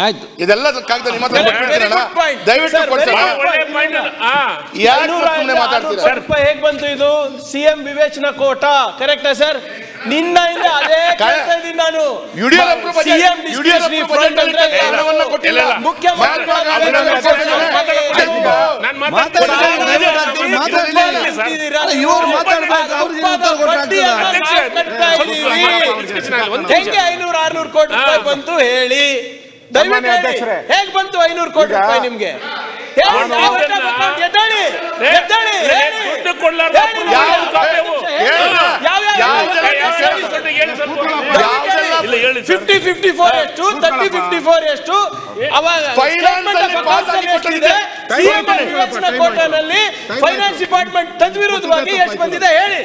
ಆಯ್ತು, ಇದೆಲ್ಲ ಕಾಗದ ನಿಮ್ಮ ಹತ್ರ ದಯವಿಟ್ಟು ಕೊಡ್ಸೋಣ. ಹೇಗ್ ಬಂತು ಇದು? ಸಿಎಂ ವಿವೇಚನಾ ಕೋಟ ಕರೆಕ್ಟಾ ಸರ್? ನಿನ್ನೆಯಿಂದ ಅದೇ ಕೇಳ್ತಾ ಇದ್ದೀನಿ ನಾನು. ಸಿಎಂ ಹೆಂಗೆ 500-600 ಕೋಟಿ ರೂಪಾಯಿ ಬಂತು ಹೇಳಿ, ಹೇಗ್ ಬಂತು 500 ಕೋಟಿ ರೂಪಾಯಿ ನಿಮ್ಗೆ? ಫೈನಾನ್ಸ್ ಡಿಪಾರ್ಟ್ಮೆಂಟ್ ತದ್ವಿರುದ್ಧವಾಗಿ ಎಷ್ಟು ಬಂದಿದೆ ಹೇಳಿ.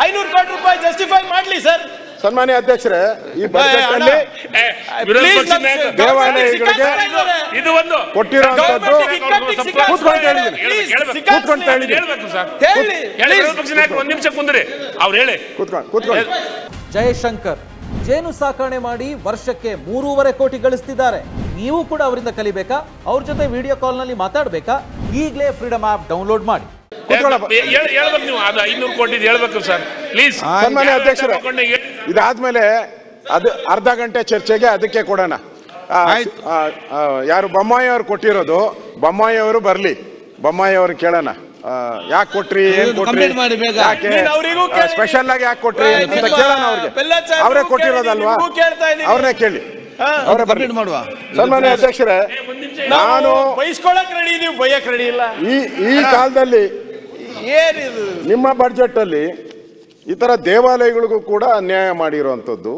500 ಕೋಟಿ ರೂಪಾಯಿ ಜಸ್ಟಿಫೈ ಮಾಡ್ಲಿ ಸರ್. ಸನ್ಮಾನ್ಯ ಅಧ್ಯಕ್ಷರೇ, ಈ ಬಜೆಟ್ ಅಲ್ಲಿ ದೇವಾಲಯಗಳಿಗೆ ಕೊಟ್ಟಿರುವಂತದ್ದು ಜಯಶಂಕರ್ ಜೇನು ಸಾಕಣೆ ಮಾಡಿ ವರ್ಷಕ್ಕೆ 3.5 ಕೋಟಿ ಗಳಿಸ್ತಿದ್ದಾರೆ. ನೀವು ಕೂಡ ಅವರಿಂದ ಕಲಿಬೇಕಾ? ಅವ್ರ ಜೊತೆ ವಿಡಿಯೋ ಕಾಲ್ ನಲ್ಲಿ ಮಾತಾಡಬೇಕಾ? ಈಗಲೇ ಫ್ರೀಡಮ್ ಆಪ್ ಡೌನ್ಲೋಡ್ ಮಾಡಿ. ನೀವು ಅದು 500 ಕೋಟಿ ಹೇಳ್ಬೇಕು ಸರ್ ಪ್ಲೀಸ್. ಸನ್ಮಾನ್ಯ ಅಧ್ಯಕ್ಷರೇ, ಇದಾದ್ಮೇಲೆ ಅದು ಅರ್ಧ ಗಂಟೆ ಚರ್ಚೆಗೆ ಅದಕ್ಕೆ ಕೊಡೋಣ. ಯಾರು ಬೊಮ್ಮಾಯಿ ಅವರು ಕೊಟ್ಟಿರೋದು, ಬೊಮ್ಮಾಯಿ ಅವರು ಬರ್ಲಿ, ಬೊಮ್ಮಾಯಿ ಅವ್ರು ಕೇಳೋಣ. ಯಾಕೆ ಕೊಟ್ರಿ, ಏನ್ ಕೊಟ್ರಿ, ಸ್ಪೆಷಲ್ ಆಗಿ ಯಾಕೆ ಕೊಟ್ರಿ ಅಂತ ಕೇಳೋಣ ಅವ್ರಿಗೆ. ಅವರೇ ಕೊಟ್ಟಿರೋದಲ್ವಾ, ಅವ್ರನ್ನೇ ಕೇಳಿ, ಅವರೇ ಬರ್ಲಿ ಮಾಡುವ. ಸನ್ಮಾನ್ಯ ಅಧ್ಯಕ್ಷರೇ, ನಾನು ಬಯಸ್ಕೊಳಕ್ ರೆಡಿ, ನೀವು ಬಯಕ್ ರೆಡಿ ಇಲ್ಲ. ಈ ಕಾಲದಲ್ಲಿ ನಿಮ್ಮ ಬಡ್ಜೆಟ್ ಅಲ್ಲಿ ಈ ತರ ದೇವಾಲಯಗಳಿಗೂ ಕೂಡ ಅನ್ಯಾಯ ಮಾಡಿರುವಂತದ್ದು